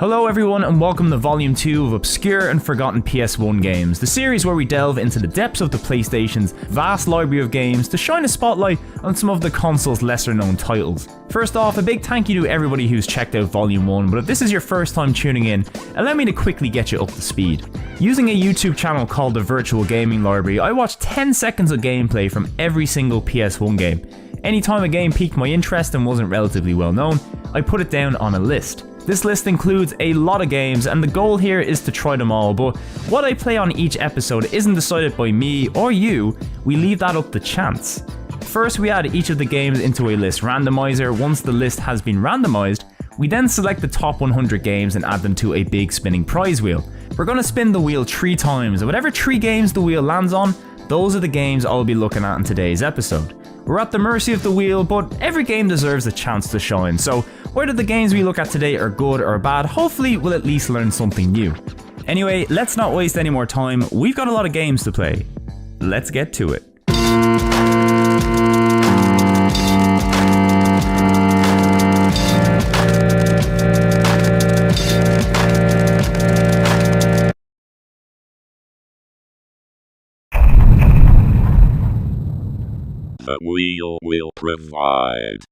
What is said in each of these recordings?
Hello everyone and welcome to Volume 2 of Obscure and Forgotten PS1 Games, the series where we delve into the depths of the PlayStation's vast library of games to shine a spotlight on some of the console's lesser known titles. First off, a big thank you to everybody who's checked out Volume 1, but if this is your first time tuning in, allow me to quickly get you up to speed. Using a YouTube channel called the Virtual Gaming Library, I watched 10 seconds of gameplay from every single PS1 game. Anytime a game piqued my interest and wasn't relatively well known, I put it down on a list. This list includes a lot of games and the goal here is to try them all, but what I play on each episode isn't decided by me or you, we leave that up to chance. First we add each of the games into a list randomizer. Once the list has been randomized, we then select the top 100 games and add them to a big spinning prize wheel. We're going to spin the wheel 3 times and whatever 3 games the wheel lands on, those are the games I'll be looking at in today's episode. We're at the mercy of the wheel, but every game deserves a chance to shine, so whether the games we look at today are good or bad, hopefully we'll at least learn something new. Anyway, let's not waste any more time, we've got a lot of games to play. Let's get to it. The wheel will provide.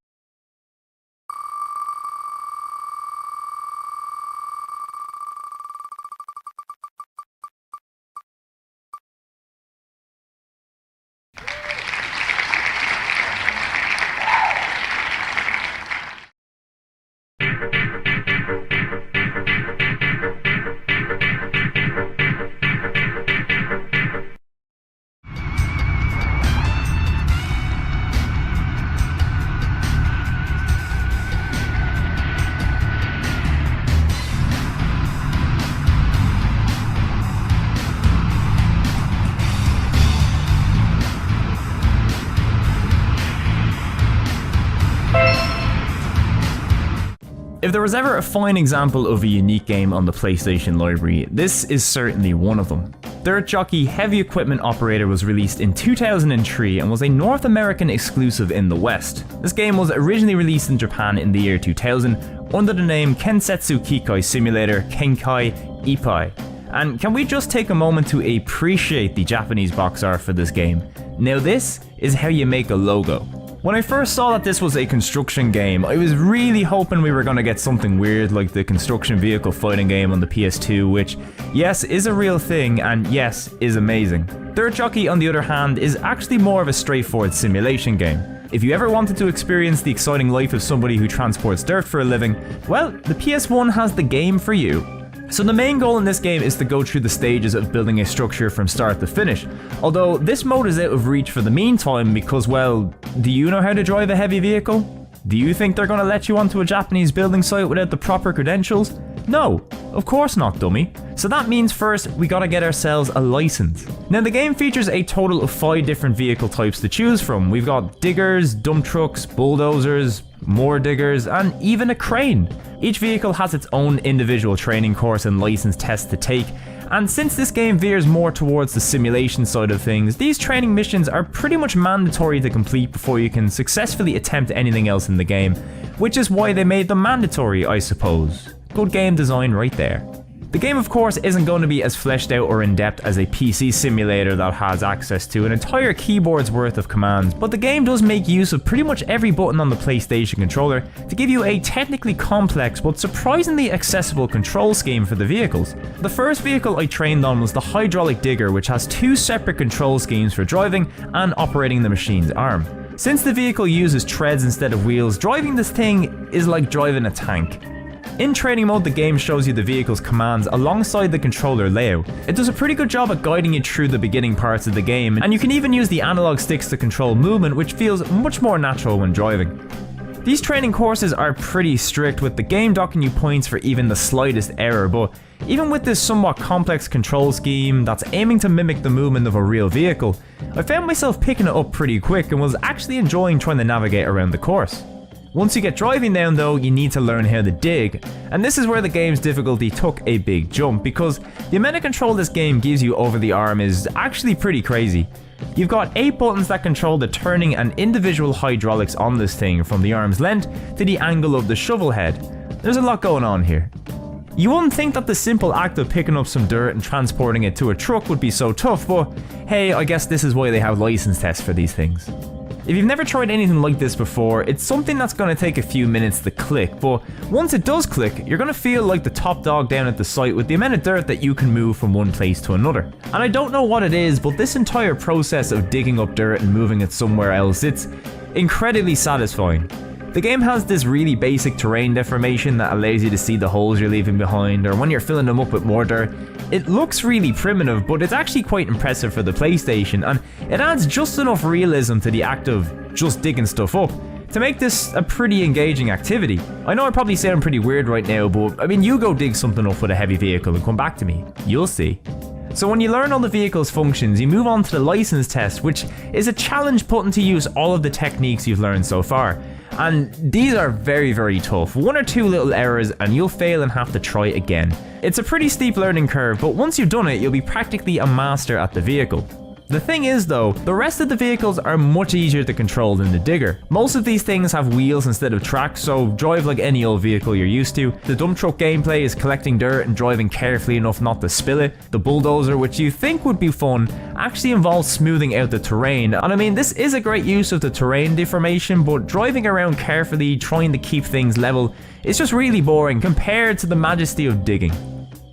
If there was ever a fine example of a unique game on the PlayStation library, this is certainly one of them. Dirt Jockey Heavy Equipment Operator was released in 2003 and was a North American exclusive in the West. This game was originally released in Japan in the year 2000 under the name Kensetsu Kikai Simulator Kenkai Ippai. And can we just take a moment to appreciate the Japanese box art for this game? Now this is how you make a logo. When I first saw that this was a construction game, I was really hoping we were going to get something weird like the construction vehicle fighting game on the PS2, which, yes, is a real thing and yes, is amazing. Dirt Jockey, on the other hand, is actually more of a straightforward simulation game. If you ever wanted to experience the exciting life of somebody who transports dirt for a living, well, the PS1 has the game for you. So the main goal in this game is to go through the stages of building a structure from start to finish. Although this mode is out of reach for the meantime because, well, do you know how to drive a heavy vehicle? Do you think they're going to let you onto a Japanese building site without the proper credentials? No, of course not, dummy. So that means first we gotta get ourselves a license. Now the game features a total of 5 different vehicle types to choose from. We've got diggers, dump trucks, bulldozers, more diggers, and even a crane. Each vehicle has its own individual training course and license test to take, and since this game veers more towards the simulation side of things, these training missions are pretty much mandatory to complete before you can successfully attempt anything else in the game, which is why they made them mandatory, I suppose. Good game design right there. The game of course isn't going to be as fleshed out or in depth as a PC simulator that has access to an entire keyboard's worth of commands, but the game does make use of pretty much every button on the PlayStation controller to give you a technically complex but surprisingly accessible control scheme for the vehicles. The first vehicle I trained on was the hydraulic digger, which has 2 separate control schemes for driving and operating the machine's arm. Since the vehicle uses treads instead of wheels, driving this thing is like driving a tank. In training mode, the game shows you the vehicle's commands alongside the controller layout. It does a pretty good job at guiding you through the beginning parts of the game, and you can even use the analog sticks to control movement, which feels much more natural when driving. These training courses are pretty strict, with the game docking you points for even the slightest error, but even with this somewhat complex control scheme that's aiming to mimic the movement of a real vehicle, I found myself picking it up pretty quick and was actually enjoying trying to navigate around the course. Once you get driving down though, you need to learn how to dig, and this is where the game's difficulty took a big jump, because the amount of control this game gives you over the arm is actually pretty crazy. You've got 8 buttons that control the turning and individual hydraulics on this thing, from the arm's length to the angle of the shovel head. There's a lot going on here. You wouldn't think that the simple act of picking up some dirt and transporting it to a truck would be so tough, but hey, I guess this is why they have license tests for these things. If you've never tried anything like this before, it's something that's going to take a few minutes to click, but once it does click, you're going to feel like the top dog down at the site with the amount of dirt that you can move from one place to another. And I don't know what it is, but this entire process of digging up dirt and moving it somewhere else, it's incredibly satisfying. The game has this really basic terrain deformation that allows you to see the holes you're leaving behind, or when you're filling them up with more dirt. It looks really primitive, but it's actually quite impressive for the PlayStation, and it adds just enough realism to the act of just digging stuff up to make this a pretty engaging activity. I know I probably sound pretty weird right now, but I mean, you go dig something up with a heavy vehicle and come back to me. You'll see. So when you learn all the vehicle's functions, you move on to the license test, which is a challenge putting to use all of the techniques you've learned so far. And these are very, very tough. One or two little errors and you'll fail and have to try again. It's a pretty steep learning curve, but once you've done it, you'll be practically a master at the vehicle. The thing is though, the rest of the vehicles are much easier to control than the digger. Most of these things have wheels instead of tracks, so drive like any old vehicle you're used to. The dump truck gameplay is collecting dirt and driving carefully enough not to spill it. The bulldozer, which you think would be fun, actually involves smoothing out the terrain. And I mean, this is a great use of the terrain deformation, but driving around carefully, trying to keep things level, is just really boring compared to the majesty of digging.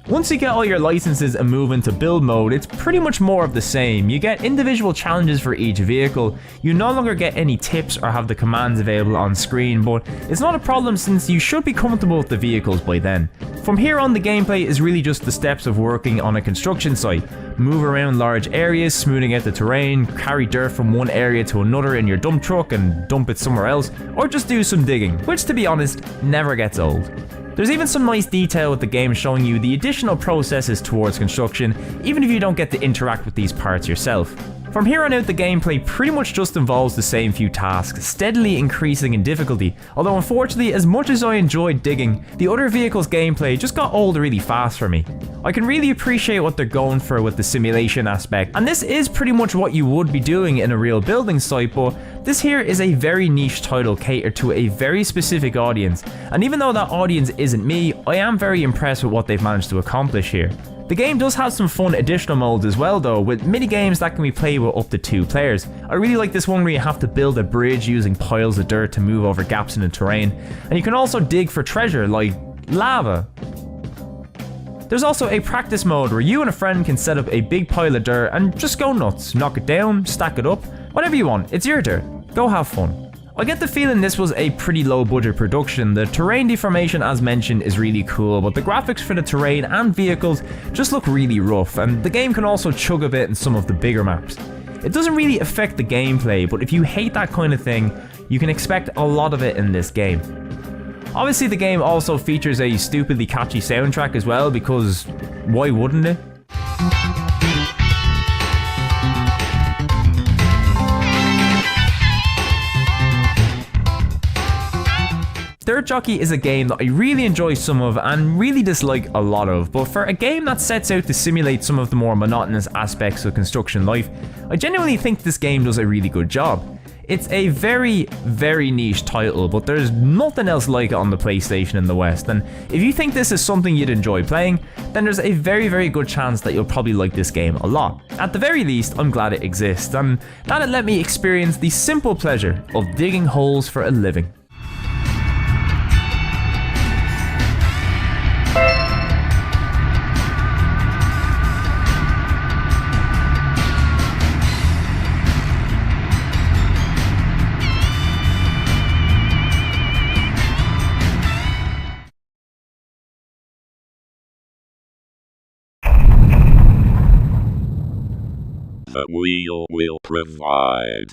Once you get all your licenses and move into build mode, it's pretty much more of the same. You get individual challenges for each vehicle. You no longer get any tips or have the commands available on screen, but it's not a problem since you should be comfortable with the vehicles by then. From here on, the gameplay is really just the steps of working on a construction site. Move around large areas, smoothing out the terrain, carry dirt from one area to another in your dump truck and dump it somewhere else, or just do some digging, which to be honest, never gets old. There's even some nice detail with the game showing you the additional processes towards construction, even if you don't get to interact with these parts yourself. From here on out, the gameplay pretty much just involves the same few tasks, steadily increasing in difficulty, although unfortunately, as much as I enjoyed digging, the other vehicles' gameplay just got old really fast for me. I can really appreciate what they're going for with the simulation aspect, and this is pretty much what you would be doing in a real building site, but this here is a very niche title catered to a very specific audience, and even though that audience isn't me, I am very impressed with what they've managed to accomplish here. The game does have some fun additional modes as well though, with mini games that can be played with up to 2 players. I really like this one where you have to build a bridge using piles of dirt to move over gaps in the terrain, and you can also dig for treasure like lava. There's also a practice mode where you and a friend can set up a big pile of dirt and just go nuts, knock it down, stack it up, whatever you want, it's your dirt, go have fun. I get the feeling this was a pretty low budget production. The terrain deformation as mentioned is really cool, but the graphics for the terrain and vehicles just look really rough, and the game can also chug a bit in some of the bigger maps. It doesn't really affect the gameplay, but if you hate that kind of thing, you can expect a lot of it in this game. Obviously the game also features a stupidly catchy soundtrack as well, because why wouldn't it? Dirt Jockey is a game that I really enjoy some of and really dislike a lot of, but for a game that sets out to simulate some of the more monotonous aspects of construction life, I genuinely think this game does a really good job. It's a very, very niche title, but there's nothing else like it on the PlayStation in the West, and if you think this is something you'd enjoy playing, then there's a very, very good chance that you'll probably like this game a lot. At the very least, I'm glad it exists, and that it let me experience the simple pleasure of digging holes for a living. The wheel will provide.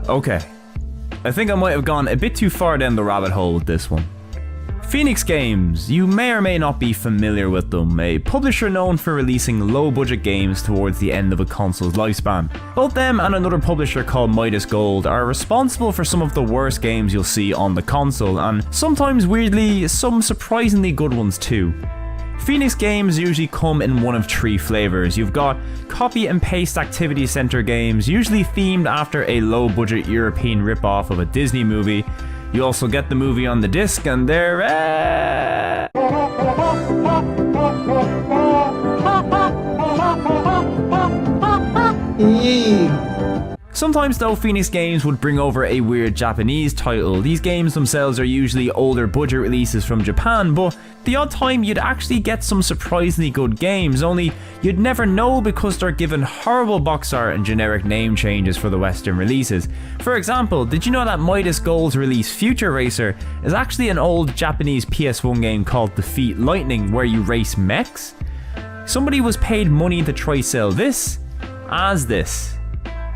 Okay, I think I might have gone a bit too far down the rabbit hole with this one. Phoenix Games, you may or may not be familiar with them, a publisher known for releasing low-budget games towards the end of a console's lifespan. Both them and another publisher called Midas Gold are responsible for some of the worst games you'll see on the console, and sometimes weirdly, some surprisingly good ones too. Phoenix games usually come in one of three flavors. You've got copy and paste activity center games, usually themed after a low-budget European rip-off of a Disney movie. You also get the movie on the disc, and they're Sometimes though, Phoenix Games would bring over a weird Japanese title. These games themselves are usually older budget releases from Japan, but the odd time you'd actually get some surprisingly good games, only you'd never know because they're given horrible box art and generic name changes for the Western releases. For example, did you know that Midas Gold's release Future Racer is actually an old Japanese PS1 game called Defeat Lightning where you race mechs? Somebody was paid money to try sell this as this.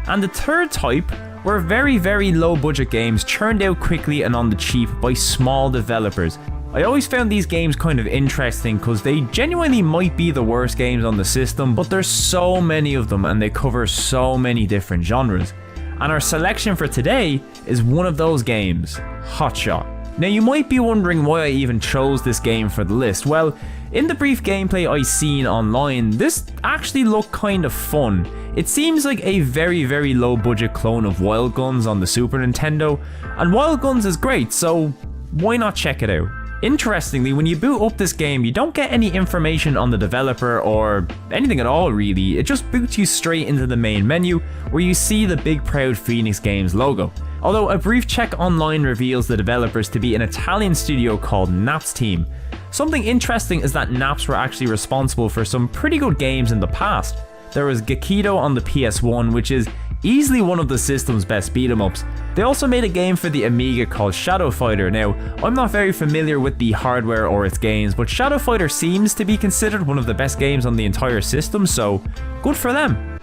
And the third type were very, very low budget games churned out quickly and on the cheap by small developers. I always found these games kind of interesting because they genuinely might be the worst games on the system, but there's so many of them and they cover so many different genres. And our selection for today is one of those games, Hotshot. Now you might be wondering why I even chose this game for the list. Well, in the brief gameplay I seen online, this actually looked kind of fun. It seems like a very, very low budget clone of Wild Guns on the Super Nintendo, and Wild Guns is great, so why not check it out? Interestingly, when you boot up this game, you don't get any information on the developer or anything at all really. It just boots you straight into the main menu where you see the big proud Phoenix Games logo. Although a brief check online reveals the developers to be an Italian studio called Naps Team. Something interesting is that Naps were actually responsible for some pretty good games in the past. There was Gekido on the PS1, which is easily one of the system's best beat-em-ups. They also made a game for the Amiga called Shadow Fighter. Now, I'm not very familiar with the hardware or its games, but Shadow Fighter seems to be considered one of the best games on the entire system, so good for them.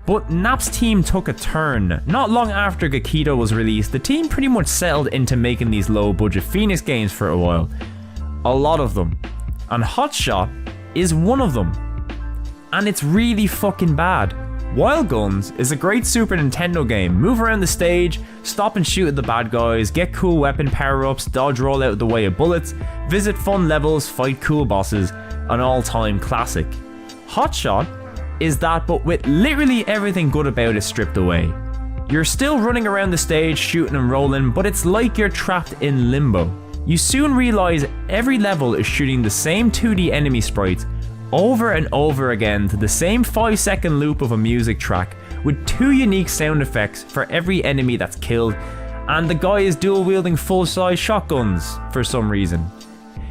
But Naps Team took a turn. Not long after Gekido was released, the team pretty much settled into making these low-budget Phoenix games for a while. A lot of them. And Hotshot is one of them. And it's really fucking bad. Wild Guns is a great Super Nintendo game. Move around the stage, stop and shoot at the bad guys, get cool weapon power-ups, dodge roll out of the way of bullets, visit fun levels, fight cool bosses, an all-time classic. Hotshot is that, but with literally everything good about it stripped away. You're still running around the stage shooting and rolling, but it's like you're trapped in limbo. You soon realize every level is shooting the same 2D enemy sprites over and over again to the same 5-second loop of a music track with 2 unique sound effects for every enemy that's killed, and the guy is dual wielding full-size shotguns for some reason.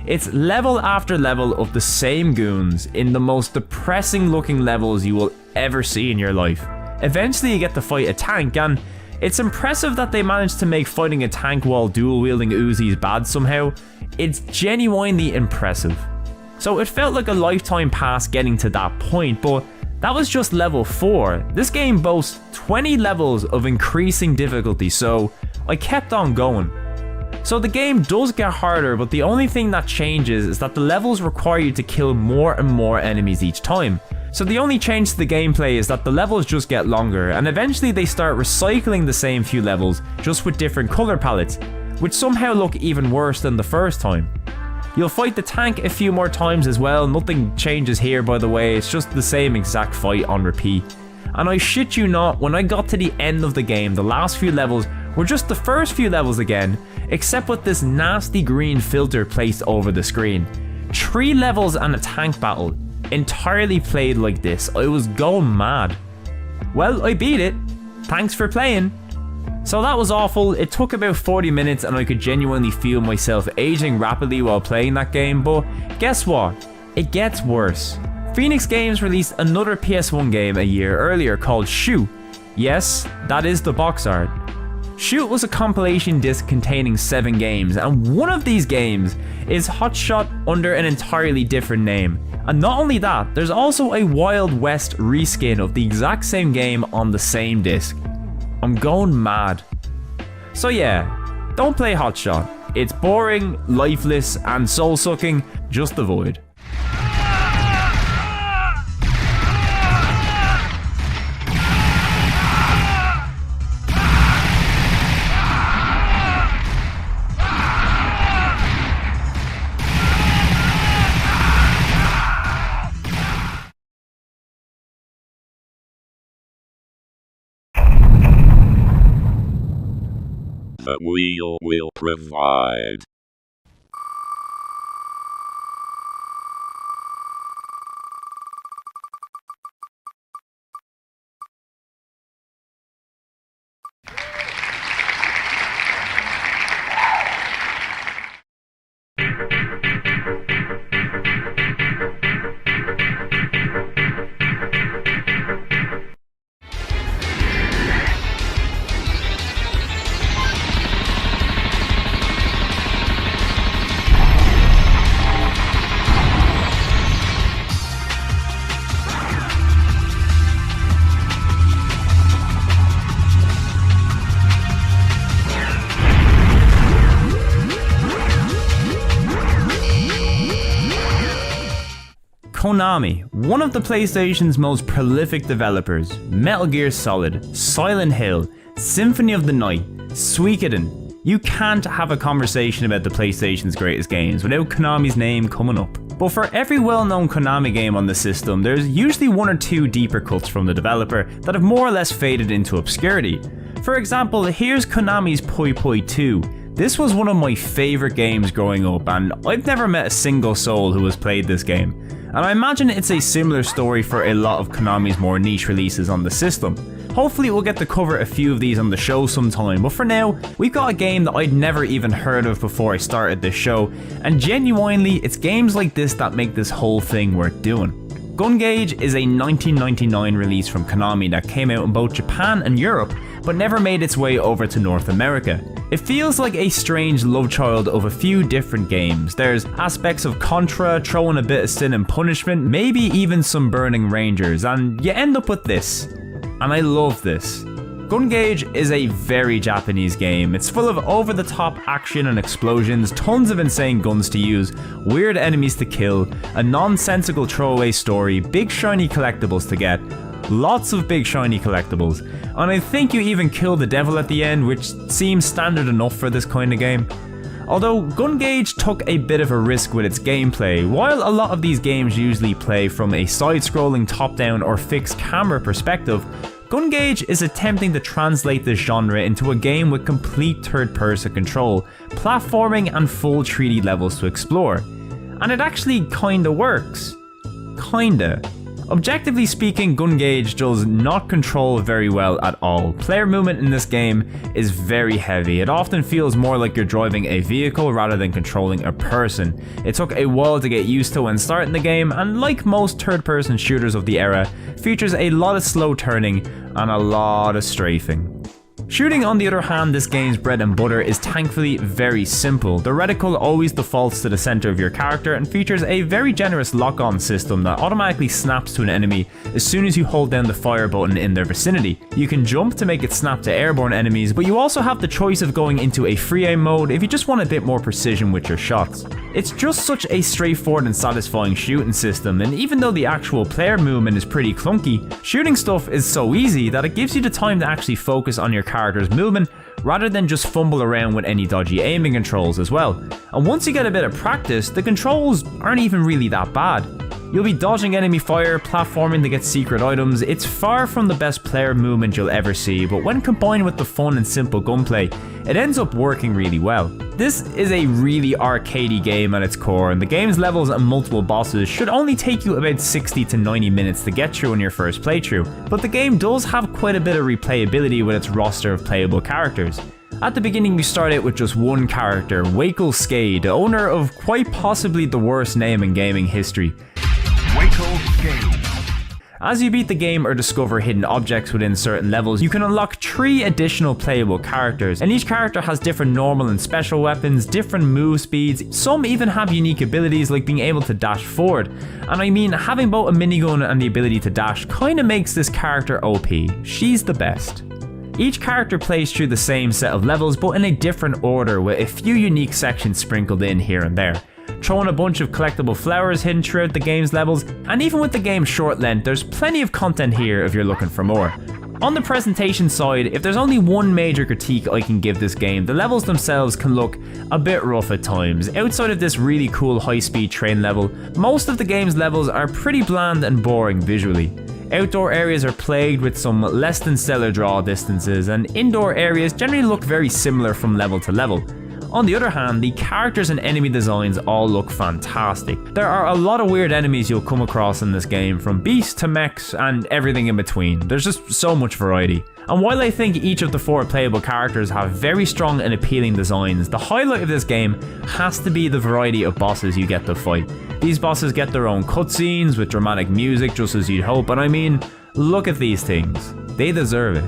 It's level after level of the same goons in the most depressing looking levels you will ever see in your life. Eventually you get to fight a tank, and it's impressive that they managed to make fighting a tank while dual wielding Uzis bad somehow. It's genuinely impressive. So it felt like a lifetime pass getting to that point, but that was just level 4. This game boasts 20 levels of increasing difficulty, so I kept on going. So the game does get harder, but the only thing that changes is that the levels require you to kill more and more enemies each time. So the only change to the gameplay is that the levels just get longer, and eventually they start recycling the same few levels, just with different color palettes, which somehow look even worse than the first time. You'll fight the tank a few more times as well. Nothing changes here, by the way, it's just the same exact fight on repeat. And I shit you not, when I got to the end of the game, the last few levels were just the first few levels again, except with this nasty green filter placed over the screen. 3 levels and a tank battle, entirely played like this. I was going mad. Well, I beat it. Thanks for playing. So that was awful. It took about 40 minutes and I could genuinely feel myself aging rapidly while playing that game, but guess what? It gets worse. Phoenix Games released another PS1 game a year earlier called Shoe. Yes, that is the box art. Shoot was a compilation disc containing 7 games, and one of these games is Hotshot under an entirely different name. And not only that, there's also a Wild West reskin of the exact same game on the same disc. I'm going mad. So yeah, don't play Hotshot. It's boring, lifeless, and soul-sucking. Just avoid. The wheel will provide. Konami, one of the PlayStation's most prolific developers, Metal Gear Solid, Silent Hill, Symphony of the Night, Suikoden. You can't have a conversation about the PlayStation's greatest games without Konami's name coming up. But for every well-known Konami game on the system, there's usually 1 or 2 deeper cuts from the developer that have more or less faded into obscurity. For example, here's Konami's Poi Poi 2. This was one of my favourite games growing up, and I've never met a single soul who has played this game. And I imagine it's a similar story for a lot of Konami's more niche releases on the system. Hopefully we'll get to cover a few of these on the show sometime, but for now, we've got a game that I'd never even heard of before I started this show, and genuinely, it's games like this that make this whole thing worth doing. Gungage is a 1999 release from Konami that came out in both Japan and Europe, but never made its way over to North America. It feels like a strange love child of a few different games. There's aspects of Contra, throwing a bit of Sin and Punishment, maybe even some Burning Rangers, and you end up with this. And I love this. Gungage is a very Japanese game. It's full of over-the-top action and explosions, tons of insane guns to use, weird enemies to kill, a nonsensical throwaway story, big shiny collectibles to get, lots of big shiny collectibles, and I think you even kill the devil at the end, which seems standard enough for this kind of game. Although Gungage took a bit of a risk with its gameplay. While a lot of these games usually play from a side-scrolling top-down or fixed camera perspective, Gungage is attempting to translate this genre into a game with complete third-person control, platforming and full 3D levels to explore. And it actually kinda works. Kinda. Objectively speaking, Gungage does not control very well at all. Player movement in this game is very heavy. It often feels more like you're driving a vehicle rather than controlling a person. It took a while to get used to when starting the game, and like most third-person shooters of the era, features a lot of slow turning and a lot of strafing. Shooting, on the other hand, this game's bread and butter, is thankfully very simple. The reticle always defaults to the center of your character and features a very generous lock-on system that automatically snaps to an enemy as soon as you hold down the fire button in their vicinity. You can jump to make it snap to airborne enemies, but you also have the choice of going into a free aim mode if you just want a bit more precision with your shots. It's just such a straightforward and satisfying shooting system, and even though the actual player movement is pretty clunky, shooting stuff is so easy that it gives you the time to actually focus on your character's movement rather than just fumble around with any dodgy aiming controls as well. And once you get a bit of practice, the controls aren't even really that bad. You'll be dodging enemy fire, platforming to get secret items. It's far from the best player movement you'll ever see, but when combined with the fun and simple gunplay, it ends up working really well. This is a really arcadey game at its core, and the game's levels and multiple bosses should only take you about 60 to 90 minutes to get through in your first playthrough, but the game does have quite a bit of replayability with its roster of playable characters. At the beginning, you start out with just one character, Wakel Skade, owner of quite possibly the worst name in gaming history. As you beat the game or discover hidden objects within certain levels, you can unlock 3 additional playable characters, and each character has different normal and special weapons, different move speeds, some even have unique abilities like being able to dash forward. And I mean, having both a minigun and the ability to dash kinda makes this character OP. She's the best. Each character plays through the same set of levels but in a different order, with a few unique sections sprinkled in here and there. Throwing a bunch of collectible flowers hidden throughout the game's levels, and even with the game's short length, there's plenty of content here if you're looking for more. On the presentation side, if there's only one major critique I can give this game, the levels themselves can look a bit rough at times. Outside of this really cool high-speed train level, most of the game's levels are pretty bland and boring visually. Outdoor areas are plagued with some less than stellar draw distances, and indoor areas generally look very similar from level to level. On the other hand, the characters and enemy designs all look fantastic. There are a lot of weird enemies you'll come across in this game, from beasts to mechs and everything in between. There's just so much variety. And while I think each of the 4 playable characters have very strong and appealing designs, the highlight of this game has to be the variety of bosses you get to fight. These bosses get their own cutscenes with dramatic music just as you'd hope, and I mean, look at these things. They deserve it.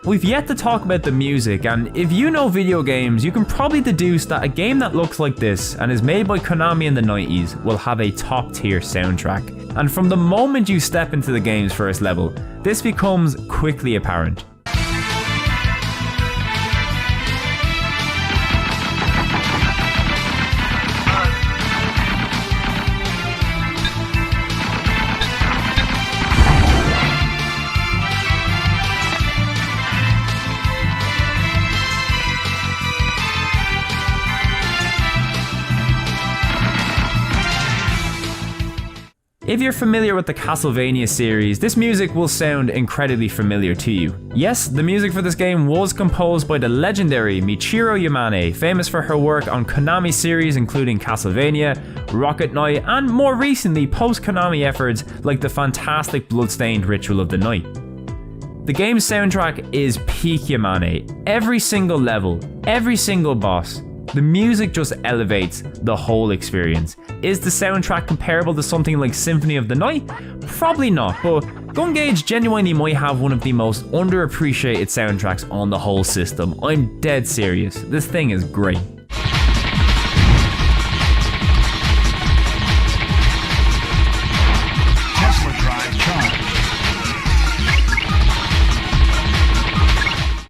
We've yet to talk about the music, and if you know video games, you can probably deduce that a game that looks like this and is made by Konami in the 90s will have a top tier soundtrack. And from the moment you step into the game's first level, this becomes quickly apparent. If you're familiar with the Castlevania series, this music will sound incredibly familiar to you. Yes, the music for this game was composed by the legendary Michiru Yamane, famous for her work on Konami series including Castlevania, Rocket Knight, and more recently post-Konami efforts like the fantastic Bloodstained Ritual of the Night. The game's soundtrack is peak Yamane. Every single level, every single boss, the music just elevates the whole experience. Is the soundtrack comparable to something like Symphony of the Night? Probably not, but Gungage genuinely might have one of the most underappreciated soundtracks on the whole system. I'm dead serious. This thing is great.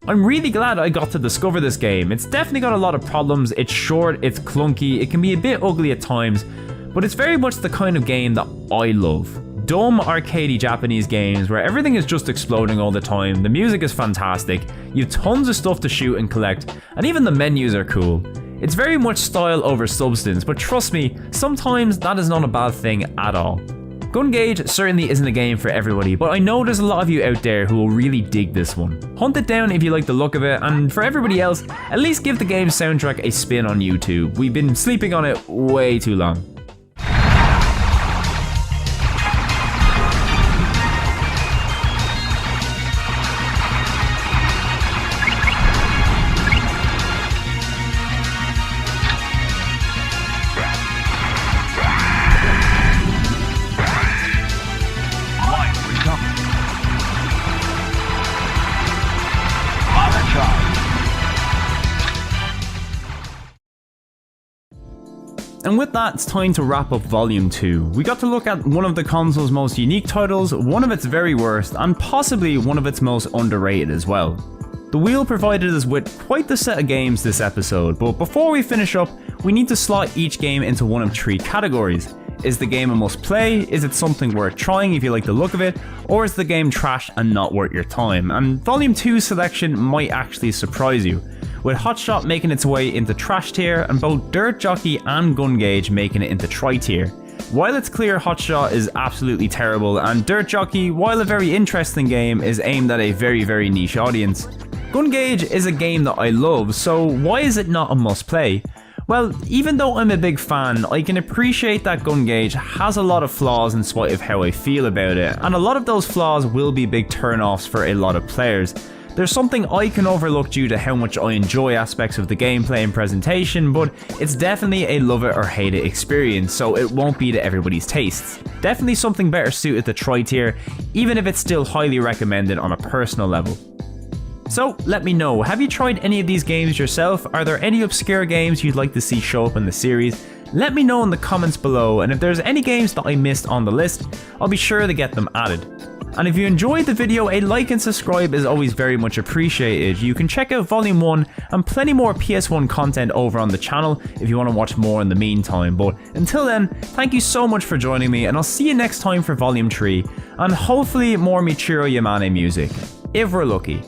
I'm really glad I got to discover this game. It's definitely got a lot of problems. It's short, it's clunky, it can be a bit ugly at times, but it's very much the kind of game that I love. Dumb, arcadey Japanese games where everything is just exploding all the time, the music is fantastic, you have tons of stuff to shoot and collect, and even the menus are cool. It's very much style over substance, but trust me, sometimes that is not a bad thing at all. Gungage certainly isn't a game for everybody, but I know there's a lot of you out there who will really dig this one. Hunt it down if you like the look of it, and for everybody else, at least give the game's soundtrack a spin on YouTube. We've been sleeping on it way too long. And with that, it's time to wrap up Volume 2. We got to look at one of the console's most unique titles, one of its very worst, and possibly one of its most underrated as well. The wheel provided us with quite the set of games this episode, but before we finish up, we need to slot each game into one of 3 categories. Is the game a must play? Is it something worth trying if you like the look of it? Or is the game trash and not worth your time? And Volume 2's selection might actually surprise you, with Hotshot making its way into trash tier and both Dirt Jockey and Gungage making it into try tier. While it's clear Hotshot is absolutely terrible and Dirt Jockey, while a very interesting game, is aimed at a very niche audience, Gungage is a game that I love, so why is it not a must play? Well, even though I'm a big fan, I can appreciate that Gungage has a lot of flaws in spite of how I feel about it, and a lot of those flaws will be big turn-offs for a lot of players. There's something I can overlook due to how much I enjoy aspects of the gameplay and presentation, but it's definitely a love it or hate it experience, so it won't be to everybody's tastes. Definitely something better suited to try tier, even if it's still highly recommended on a personal level. So let me know, have you tried any of these games yourself? Are there any obscure games you'd like to see show up in the series? Let me know in the comments below, and if there's any games that I missed on the list, I'll be sure to get them added. And if you enjoyed the video, a like and subscribe is always very much appreciated. You can check out Volume 1 and plenty more PS1 content over on the channel if you want to watch more in the meantime. But until then, thank you so much for joining me, and I'll see you next time for Volume 3, and hopefully more Michiru Yamane music, if we're lucky.